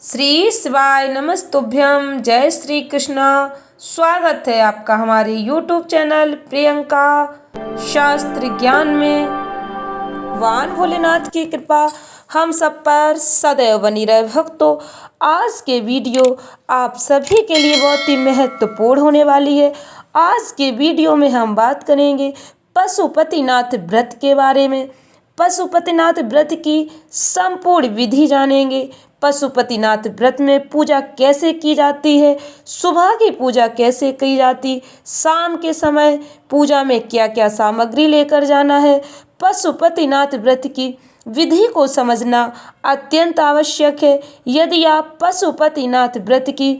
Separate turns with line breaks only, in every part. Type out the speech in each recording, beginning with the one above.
श्री शिवाय नमस्तुभ्यं। जय श्री कृष्ण। स्वागत है आपका हमारे YouTube चैनल प्रियंका शास्त्र ज्ञान में। भगवान भोलेनाथ की कृपा हम सब पर सदैव बनी रहे। भक्तों, आज के वीडियो आप सभी के लिए बहुत ही महत्वपूर्ण होने वाली है। आज के वीडियो में हम बात करेंगे पशुपतिनाथ व्रत के बारे में। पशुपतिनाथ व्रत की संपूर्ण विधि जानेंगे। पशुपतिनाथ व्रत में पूजा कैसे की जाती है, सुबह की पूजा कैसे की जाती, शाम के समय पूजा में क्या क्या सामग्री लेकर जाना है। पशुपतिनाथ व्रत की विधि को समझना अत्यंत आवश्यक है। यदि आप पशुपतिनाथ व्रत की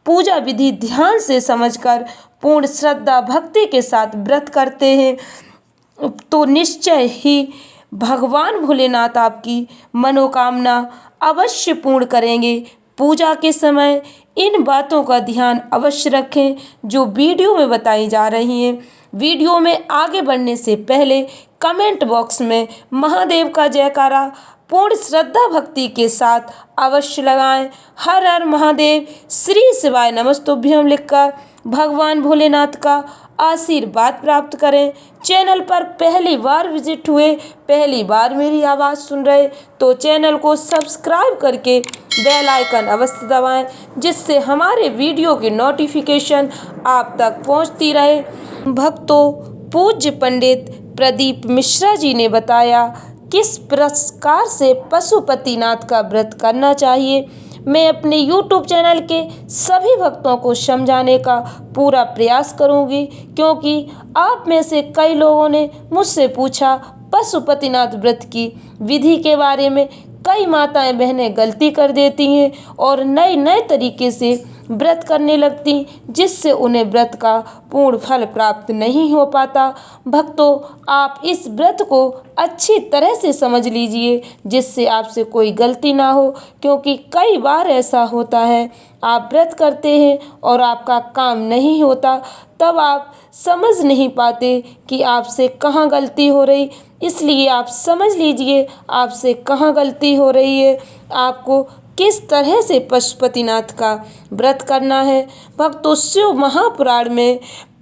पूजा विधि ध्यान से समझकर पूर्ण श्रद्धा भक्ति के साथ व्रत करते हैं तो निश्चय ही भगवान भोलेनाथ आपकी मनोकामना अवश्य पूर्ण करेंगे। पूजा के समय इन बातों का ध्यान अवश्य रखें जो वीडियो में बताई जा रही हैं। वीडियो में आगे बढ़ने से पहले कमेंट बॉक्स में महादेव का जयकारा पूर्ण श्रद्धा भक्ति के साथ अवश्य लगाएं। हर हर महादेव, श्री शिवाय नमस्तुभ्यं लिखकर भगवान भोलेनाथ का आशीर्वाद प्राप्त करें। चैनल पर पहली बार विजिट हुए, पहली बार मेरी आवाज़ सुन रहे तो चैनल को सब्सक्राइब करके बेल आइकन अवश्य दबाएं, जिससे हमारे वीडियो की नोटिफिकेशन आप तक पहुंचती रहे। भक्तों, पूज्य पंडित प्रदीप मिश्रा जी ने बताया किस प्रकार से पशुपतिनाथ का व्रत करना चाहिए। मैं अपने YouTube चैनल के सभी भक्तों को समझाने का पूरा प्रयास करूंगी, क्योंकि आप में से कई लोगों ने मुझसे पूछा पशुपतिनाथ व्रत की विधि के बारे में। कई माताएं बहनें गलती कर देती हैं और नए नए तरीके से व्रत करने लगती, जिससे उन्हें व्रत का पूर्ण फल प्राप्त नहीं हो पाता। भक्तों, आप इस व्रत को अच्छी तरह से समझ लीजिए, जिससे आपसे कोई गलती ना हो, क्योंकि कई बार ऐसा होता है आप व्रत करते हैं और आपका काम नहीं होता, तब आप समझ नहीं पाते कि आपसे कहाँ गलती हो रही। इसलिए आप समझ लीजिए आपसे कहाँ गलती हो रही है, आपको किस तरह से पशुपतिनाथ का व्रत करना है। भक्तों, शिव महापुराण में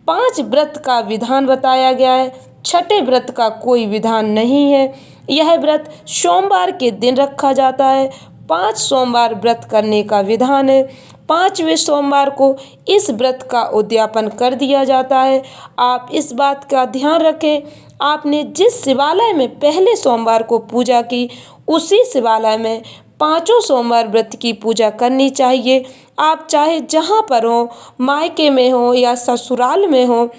5 व्रत का विधान बताया गया है। छठे व्रत का कोई विधान नहीं है। यह व्रत सोमवार के दिन रखा जाता है। 5 सोमवार व्रत करने का विधान है। 5वें सोमवार को इस व्रत का उद्यापन कर दिया जाता है। आप इस बात का ध्यान रखें, आपने जिस शिवालय में पहले सोमवार को पूजा की, उसी शिवालय में 5 सोमवार व्रत की पूजा करनी चाहिए। आप चाहे जहाँ पर हो, मायके में हो या ससुराल में हो,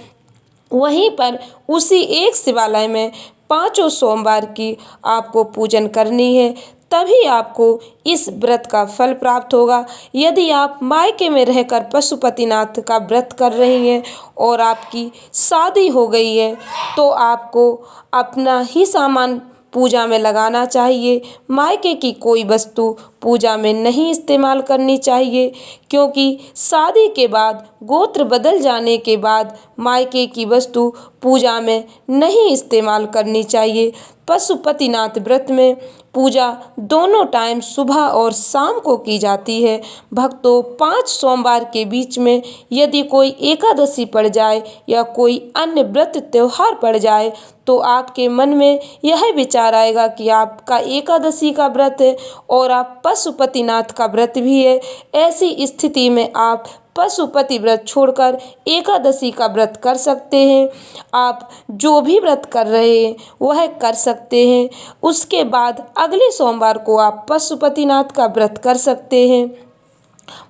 वहीं पर उसी एक शिवालय में 5 सोमवार की आपको पूजन करनी है, तभी आपको इस व्रत का फल प्राप्त होगा। यदि आप मायके में रहकर पशुपतिनाथ का व्रत कर रही हैं और आपकी शादी हो गई है तो आपको अपना ही सामान पूजा में लगाना चाहिए। मायके की कोई वस्तु पूजा में नहीं इस्तेमाल करनी चाहिए, क्योंकि शादी के बाद गोत्र बदल जाने के बाद मायके की वस्तु पूजा में नहीं इस्तेमाल करनी चाहिए। पशुपतिनाथ व्रत में पूजा दोनों टाइम सुबह और शाम को की जाती है। भक्तों, 5 सोमवार के बीच में यदि कोई एकादशी पड़ जाए या कोई अन्य व्रत त्योहार पड़ जाए तो आपके मन में यह विचार आएगा कि आपका एकादशी का व्रत है और आप पशुपतिनाथ का व्रत भी है। ऐसी स्थिति में आप पशुपति व्रत छोड़कर एकादशी का व्रत कर सकते हैं। आप जो भी व्रत कर रहे हैं वह कर सकते हैं। उसके बाद अगले सोमवार को आप पशुपतिनाथ का व्रत कर सकते हैं।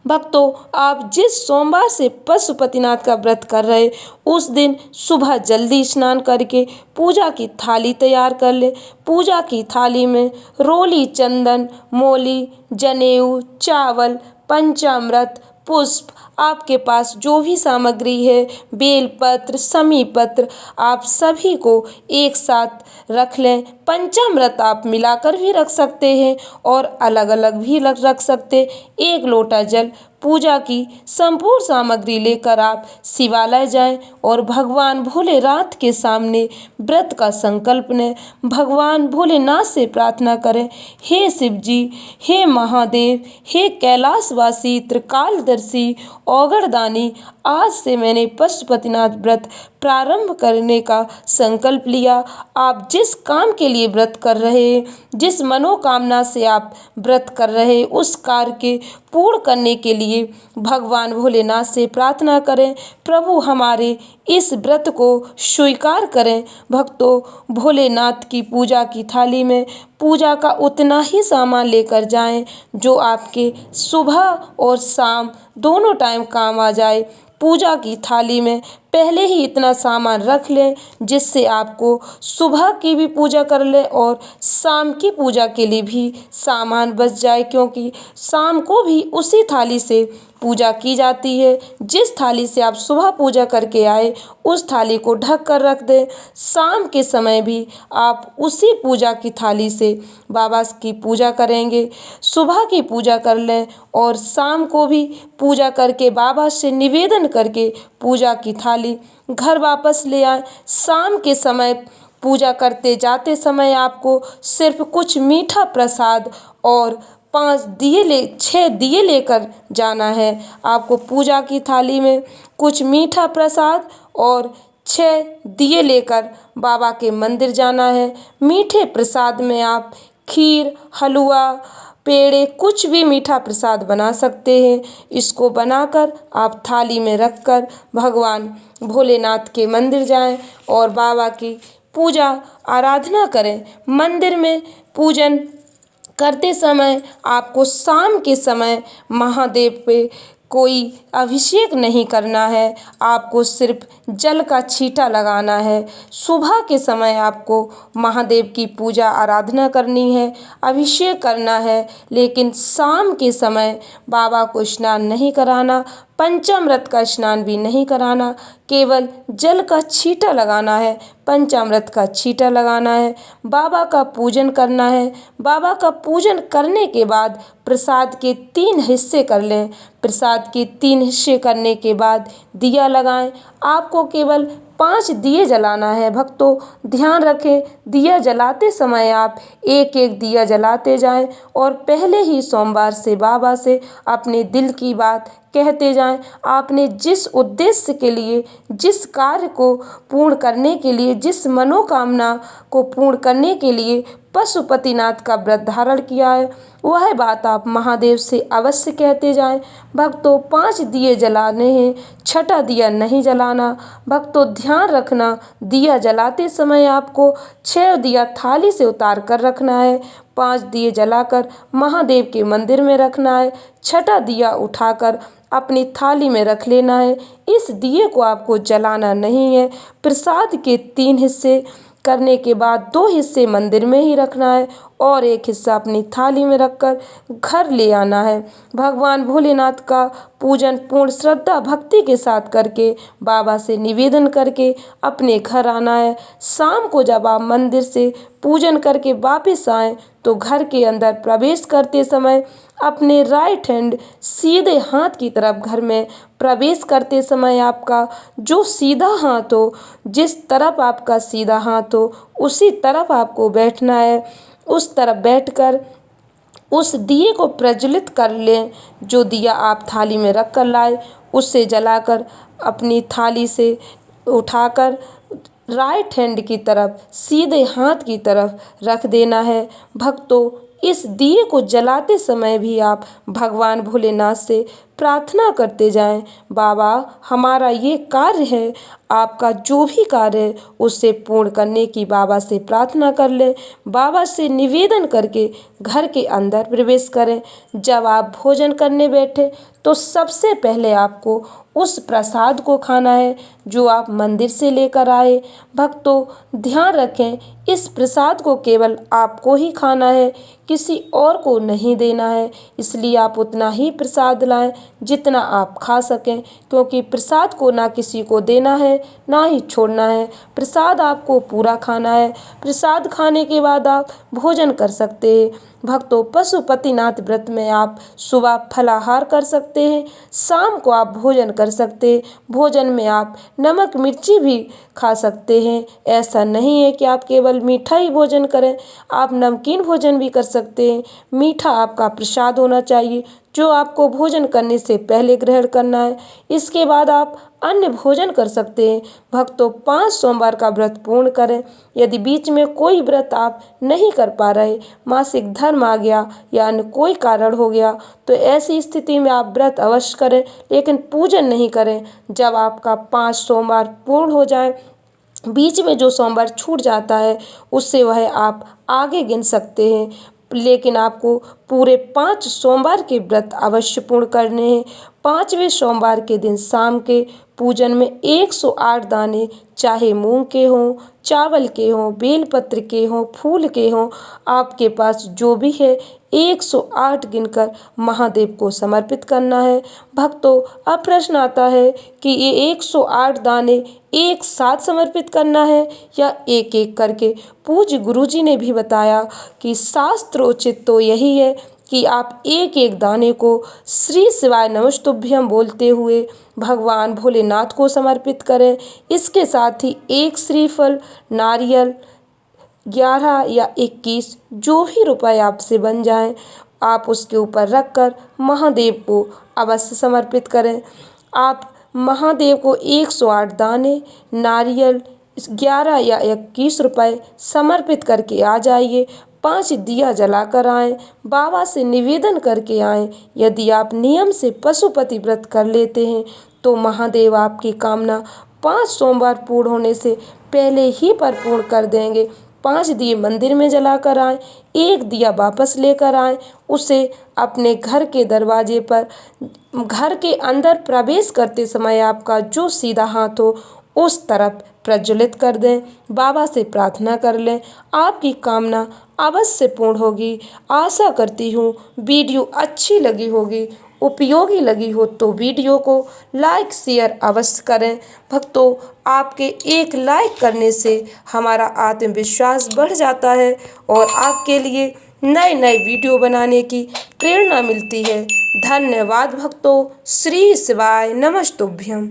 भक्तों, आप जिस सोमवार से पशुपतिनाथ का व्रत कर रहे उस दिन सुबह जल्दी स्नान करके पूजा की थाली तैयार कर ले। पूजा की थाली में रोली, चंदन, मौली, जनेऊ, चावल, पंचामृत, पुष्प, आपके पास जो भी सामग्री है, बेलपत्र, समी पत्र, आप सभी को एक साथ रख लें। पंचामृत आप मिलाकर भी रख सकते हैं और अलग अलग भी रख सकते। 1 लोटा जल पूजा की संपूर्ण सामग्री लेकर आप शिवालय जाएं और भगवान भोलेनाथ के सामने व्रत का संकल्प लें। भगवान भोलेनाथ से प्रार्थना करें, हे शिव जी, हे महादेव, हे कैलाशवासी, त्रिकालदर्शी, औगड़दानी, आज से मैंने पशुपतिनाथ व्रत प्रारंभ करने का संकल्प लिया। आप जिस काम के लिए व्रत कर रहे हैं, जिस मनोकामना से आप व्रत कर रहे हैं, उस कार्य के पूर्ण करने के लिए भगवान भोलेनाथ से प्रार्थना करें। प्रभु हमारे इस व्रत को स्वीकार करें। भक्तों, भोलेनाथ की पूजा की थाली में पूजा का उतना ही सामान लेकर जाएं जो आपके सुबह और शाम दोनों टाइम काम आ जाए। पूजा की थाली में पहले ही इतना सामान रख लें जिससे आपको सुबह की भी पूजा कर ले और शाम की पूजा के लिए भी सामान बच जाए, क्योंकि शाम को भी उसी थाली से पूजा की जाती है। जिस थाली से आप सुबह पूजा करके आए उस थाली को ढक कर रख दें। शाम के समय भी आप उसी पूजा की थाली से बाबा की पूजा करेंगे। सुबह की पूजा कर लें और शाम को भी पूजा करके बाबा से निवेदन करके पूजा की थाली घर वापस ले आए। शाम के समय पूजा करते जाते समय आपको सिर्फ कुछ मीठा प्रसाद और 6 दिए लेकर जाना है। आपको पूजा की थाली में कुछ मीठा प्रसाद और 6 दिए लेकर बाबा के मंदिर जाना है। मीठे प्रसाद में आप खीर, हलवा, पेड़े, कुछ भी मीठा प्रसाद बना सकते हैं। इसको बनाकर आप थाली में रखकर भगवान भोलेनाथ के मंदिर जाएं और बाबा की पूजा आराधना करें। मंदिर में पूजन करते समय आपको शाम के समय महादेव पे कोई अभिषेक नहीं करना है, आपको सिर्फ जल का छींटा लगाना है। सुबह के समय आपको महादेव की पूजा आराधना करनी है, अभिषेक करना है, लेकिन शाम के समय बाबा को स्नान नहीं कराना, पंचामृत का स्नान भी नहीं कराना, केवल जल का छींटा लगाना है, पंचामृत का छींटा लगाना है, बाबा का पूजन करना है। बाबा का पूजन करने के बाद प्रसाद के 3 हिस्से कर लें। प्रसाद के 3 हिस्से करने के बाद दिया लगाएं। आपको केवल 5 दिए जलाना है। भक्तों, ध्यान रखें, दिया जलाते समय आप एक एक दिया जलाते जाएं और पहले ही सोमवार से बाबा से अपने दिल की बात कहते जाएं। आपने जिस उद्देश्य के लिए, जिस कार्य को पूर्ण करने के लिए, जिस मनोकामना को पूर्ण करने के लिए पशुपतिनाथ का व्रत धारण किया है, वह बात आप महादेव से अवश्य कहते जाएं। भक्तों, 5 दिए जलाने हैं, 6ठा दिया नहीं जलाना। भक्तों, ध्यान रखना, दिया जलाते समय आपको 6 दिया थाली से उतार कर रखना है, 5 दिए जलाकर महादेव के मंदिर में रखना है, 6ठा दिया उठाकर अपनी थाली में रख लेना है। इस दिए को आपको जलाना नहीं है। प्रसाद के 3 हिस्से करने के बाद 2 हिस्से मंदिर में ही रखना है और 1 हिस्सा अपनी थाली में रखकर घर ले आना है। भगवान भोलेनाथ का पूजन पूर्ण श्रद्धा भक्ति के साथ करके बाबा से निवेदन करके अपने घर आना है। शाम को जब आप मंदिर से पूजन करके वापस आएँ तो घर के अंदर प्रवेश करते समय अपने राइट हैंड सीधे हाथ की तरफ घर में प्रवेश करते समय आपका जो सीधा हाथ हो, जिस तरफ आपका सीधा हाथ हो उसी तरफ आपको बैठना है। उस तरफ बैठकर उस दिए को प्रज्वलित कर लें। जो दिया आप थाली में रख कर लाए उसे जलाकर अपनी थाली से उठाकर राइट हैंड की तरफ, सीधे हाथ की तरफ रख देना है। भक्तों, इस दिए को जलाते समय भी आप भगवान भोलेनाथ से प्रार्थना करते जाएं, बाबा हमारा ये कार्य है, आपका जो भी कार्य है उसे पूर्ण करने की बाबा से प्रार्थना कर लें। बाबा से निवेदन करके घर के अंदर प्रवेश करें। जब आप भोजन करने बैठे तो सबसे पहले आपको उस प्रसाद को खाना है जो आप मंदिर से लेकर आए। भक्तों, ध्यान रखें, इस प्रसाद को केवल आपको ही खाना है, किसी और को नहीं देना है, इसलिए आप उतना ही प्रसाद लाएं जितना आप खा सकें, क्योंकि प्रसाद को ना किसी को देना है ना ही छोड़ना है। प्रसाद आपको पूरा खाना है। प्रसाद खाने के बाद आप भोजन कर सकते हैं। भक्तों, पशुपतिनाथ व्रत में आप सुबह फलाहार कर सकते हैं, शाम को आप भोजन कर सकते हैं। भोजन में आप नमक मिर्ची भी खा सकते हैं। ऐसा नहीं है कि आप केवल मीठा ही भोजन करें, आप नमकीन भोजन भी कर सकते हैं। मीठा आपका प्रसाद होना चाहिए जो आपको भोजन करने से पहले ग्रहण करना है। इसके बाद आप अन्य भोजन कर सकते हैं। भक्तों, 5 सोमवार का व्रत पूर्ण करें। यदि बीच में कोई व्रत आप नहीं कर पा रहे, मासिक धर्म आ गया या अन्य कोई कारण हो गया, तो ऐसी स्थिति में आप व्रत अवश्य करें, लेकिन पूजन नहीं करें। जब आपका 5 सोमवार पूर्ण हो जाए, बीच में जो सोमवार छूट जाता है उससे वह आप आगे गिन सकते हैं, लेकिन आपको पूरे 5 सोमवार के व्रत अवश्य पूर्ण करने हैं। 5वें सोमवार के दिन शाम के पूजन में 108 दाने, चाहे मूंग के हों, चावल के हों, बेलपत्र के हों, फूल के हों, आपके पास जो भी है 108 गिनकर महादेव को समर्पित करना है। भक्तों, अब प्रश्न आता है कि ये 108 दाने एक साथ समर्पित करना है या एक एक करके। पूज्य गुरुजी ने भी बताया कि शास्त्रोचित तो यही है कि आप एक एक दाने को श्री शिवाय नमस्तुभ्यम बोलते हुए भगवान भोलेनाथ को समर्पित करें। इसके साथ ही एक श्रीफल, नारियल 11 या 21 जो भी रुपए आपसे बन जाएं, आप उसके ऊपर रखकर महादेव को अवश्य समर्पित करें। आप महादेव को 108 दाने, नारियल 11 या 21 रुपए समर्पित करके आ जाइए। 5 दिया जलाकर आएँ, बाबा से निवेदन करके आएँ। यदि आप नियम से पशुपति व्रत कर लेते हैं तो महादेव आपकी कामना 5 सोमवार पूर्ण होने से पहले ही परिपूर्ण कर देंगे। 5 दिए मंदिर में जलाकर आएँ, 1 दिया वापस लेकर आएँ, उसे अपने घर के दरवाजे पर, घर के अंदर प्रवेश करते समय आपका जो सीधा हाथ हो उस तरफ प्रज्वलित कर दें। बाबा से प्रार्थना कर लें, आपकी कामना अवश्य पूर्ण होगी। आशा करती हूँ वीडियो अच्छी लगी होगी, उपयोगी लगी हो तो वीडियो को लाइक शेयर अवश्य करें। भक्तों, आपके एक लाइक करने से हमारा आत्मविश्वास बढ़ जाता है और आपके लिए नए नए वीडियो बनाने की प्रेरणा मिलती है। धन्यवाद भक्तों। श्री शिवाय नमस्तुभ्यम।